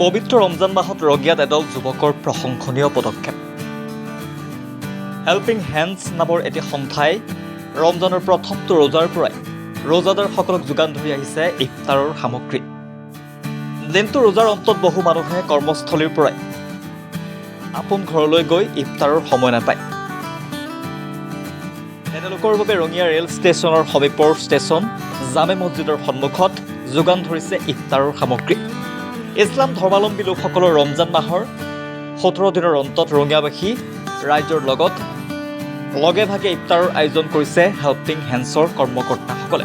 পবিত্ৰ ৰমজান মাহত ৰঙিয়াত এদল যুৱকৰ প্ৰশংসনীয় পদক্ষেপ। হেল্পিং হেণ্ডছ নামৰ এটি সন্থাই ৰমজানৰ প্ৰথমটো ৰোজাৰ পৰাই ৰোজাদাৰসকলক যোগান ধৰি আহিছে ইফতাৰৰ সামগ্ৰী। দিনটো ৰোজাৰ অন্তত বহু মানুহে কৰ্মস্থলীৰ পৰাই আপোন ঘৰলৈ গৈ ইফতাৰৰ সময় নাপায়। এনে লোকৰ বাবে ৰঙিয়া ৰেল ষ্টেচনৰ সমীপৰ ষ্টেচন জামে মছজিদৰ সন্মুখত যোগান ধৰিছে ইফতাৰৰ সামগ্ৰী। ইছলাম ধৰ্মাৱলম্বী লোকসকলৰ ৰমজান মাহৰ 17 দিনৰ অন্তত ৰঙিয়াবাসী ৰাইজৰ লগত লগে ভাগে ইফতাৰৰ আয়োজন কৰিছে হেল্পিং হেণ্ডছৰ কৰ্মকৰ্তাসকলে।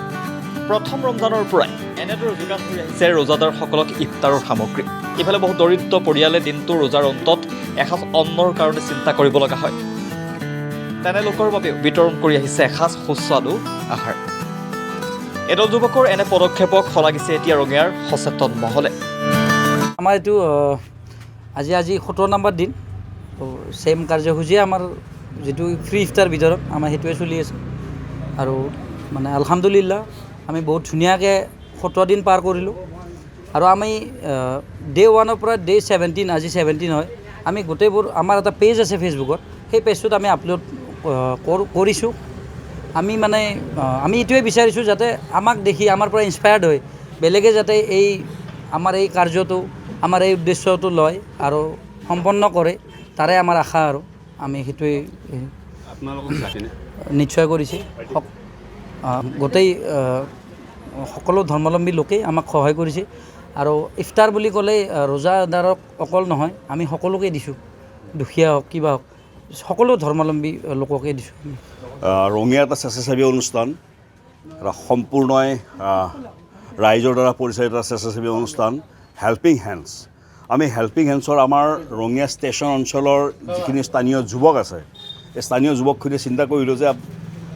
প্ৰথম ৰমজানৰ পৰাই এনেদৰে যোগান ধৰি আহিছে ৰোজাদাৰসকলক ইফতাৰৰ সামগ্ৰী। ইফালে বহু দৰিদ্ৰ পৰিয়ালে দিনটো ৰোজাৰ অন্তত এসাঁজ অন্নৰ কাৰণে চিন্তা কৰিব লগা হয়। তেনে লোকৰ বাবেও বিতৰণ কৰি আহিছে এসাঁজ সুস্বাদু আহাৰ। এদল যুৱকৰ এনে পদক্ষেপক শলাগিছে এতিয়া ৰঙিয়াৰ সচেতন মহলে। আমাৰ এইটো আজি 17 নম্বৰ দিন, ছেম কাৰ্যসূচীয়ে আমাৰ যিটো ফ্ৰী ইফতাৰ বিতৰণ আমাৰ সেইটোৱে চলি আছে। আৰু মানে আলহামদুলিল্লাহ আমি বহুত ধুনীয়াকৈ 17 দিন পাৰ কৰিলোঁ। আৰু আমি ডে 1ৰ পৰা ডে 17, আজি 17 হয়, আমি গোটেইবোৰ আমাৰ এটা পেজ আছে ফেচবুকত, সেই পেজটোত আমি আপলোড কৰিছোঁ। আমি মানে আমি এইটোৱে বিচাৰিছোঁ যাতে আমাক দেখি আমাৰ পৰা ইনস্পায়াৰ্ড হৈ বেলেগে যাতে আমাৰ এই কাৰ্যটো, আমাৰ এই উদ্দেশ্যটো লয় আৰু সম্পন্ন কৰে, তাৰে আমাৰ আশা। আৰু আমি সেইটোৱে নিশ্চয় কৰিছে। গোটেই সকলো ধৰ্মাৱলম্বী লোকেই আমাক সহায় কৰিছে। আৰু ইফতাৰ বুলি ক'লে ৰোজাদাৰক অকল নহয়, আমি সকলোকে দিছোঁ, দুখীয়া হওক কিবা হওক, সকলো ধৰ্মাৱলম্বী লোককে দিছোঁ। ৰঙিয়া এটা স্বেচ্ছাসেৱী অনুষ্ঠান, এটা সম্পূৰ্ণ ৰাইজৰ দ্বাৰা পৰিচালিত স্বেচ্ছাসেৱী অনুষ্ঠান হেল্পিং হেণ্ডছ। আমি হেল্পিং হেণ্ডছৰ আমাৰ ৰঙিয়া ষ্টেচন অঞ্চলৰ যিখিনি স্থানীয় যুৱক আছে, এই স্থানীয় যুৱকখিনিয়ে চিন্তা কৰিলোঁ যে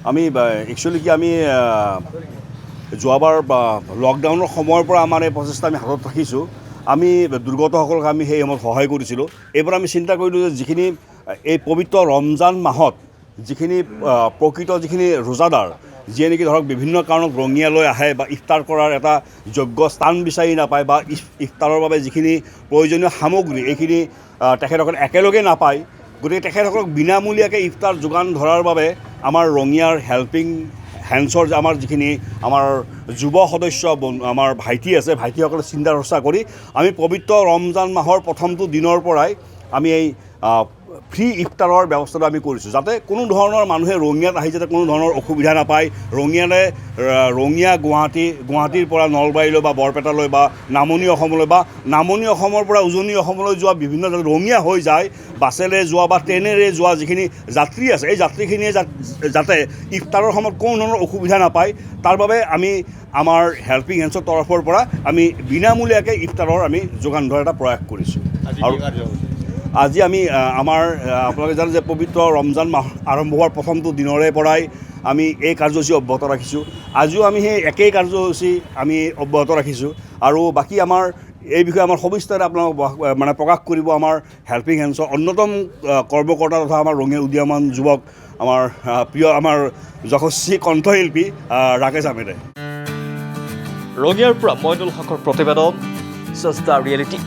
আমি একচুৱেলি আমি যোৱাবাৰ লকডাউনৰ সময়ৰ পৰা আমাৰ এই প্ৰচেষ্টা আমি হাতত ৰাখিছোঁ। আমি দুৰ্গতসকলক আমি সেই সময়ত সহায় কৰিছিলোঁ। এইবাৰ আমি চিন্তা কৰিলোঁ যে যিখিনি এই পবিত্ৰ ৰমজান মাহত যিখিনি প্ৰকৃত যিখিনি ৰোজাদাৰ, যিয়ে নেকি ধৰক বিভিন্ন কাৰণত ৰঙিয়ালৈ আহে বা ইফতাৰ কৰাৰ এটা যোগ্য স্থান বিচাৰি নাপায় বা ইফতাৰৰ বাবে যিখিনি প্ৰয়োজনীয় সামগ্ৰী এইখিনি তেখেতসকলে একেলগে নাপায়, গতিকে তেখেতসকলক বিনামূলীয়াকৈ ইফতাৰ যোগান ধৰাৰ বাবে আমাৰ ৰঙিয়াৰ হেল্পিং হেণ্ডছৰ আমাৰ যিখিনি আমাৰ যুৱ সদস্য আমাৰ ভাইটি আছে, ভাইটিসকলে চিন্তা চৰ্চা কৰি আমি পবিত্ৰ ৰমজান মাহৰ প্ৰথমটো দিনৰ পৰাই আমি এই ফ্ৰী ইফতাৰৰ ব্যৱস্থাটো আমি কৰিছোঁ, যাতে কোনো ধৰণৰ মানুহে ৰঙিয়াত আহি যাতে কোনো ধৰণৰ অসুবিধা নাপায়। ৰঙিয়া গুৱাহাটীৰ পৰা নলবাৰীলৈ বা বৰপেটালৈ বা নামনি অসমলৈ বা নামনি অসমৰ পৰা উজনি অসমলৈ যোৱা বিভিন্ন ৰঙিয়া হৈ যায় বাছেৰে যোৱা বা ট্ৰেইনেৰে যোৱা যিখিনি যাত্ৰী আছে, এই যাত্ৰীখিনিয়ে যাতে ইফতাৰৰ সময়ত কোনো ধৰণৰ অসুবিধা নাপায়, তাৰ বাবে আমি আমাৰ হেল্পিং হেণ্ডছৰ তৰফৰ পৰা আমি বিনামূলীয়াকৈ ইফতাৰৰ আমি যোগান ধৰাৰ এটা প্ৰয়াস কৰিছোঁ। আৰু আজি আমি আমাৰ আপোনালোকে জানে যে পবিত্ৰ ৰমজান মাহ আৰম্ভ হোৱাৰ প্ৰথমটো দিনৰে পৰাই আমি এই কাৰ্যসূচী অব্যাহত ৰাখিছোঁ। আজিও আমি সেই একেই কাৰ্যসূচী আমি অব্যাহত ৰাখিছোঁ। আৰু বাকী আমাৰ এই বিষয়ে আমাৰ সবিস্তাৰে আপোনালোক মানে প্ৰকাশ কৰিব আমাৰ হেল্পিং হেণ্ডছৰ অন্যতম কৰ্মকৰ্তা তথা আমাৰ ৰঙিয়াৰ উদীয়মান যুৱক, আমাৰ প্ৰিয় আমাৰ যশস্বী কণ্ঠশিল্পী ৰাকেশ আহমেদে। ৰঙিয়াৰ পৰা মইনুল হকৰ প্ৰতিবেদন, স্বস্তা ৰিয়েলিটি।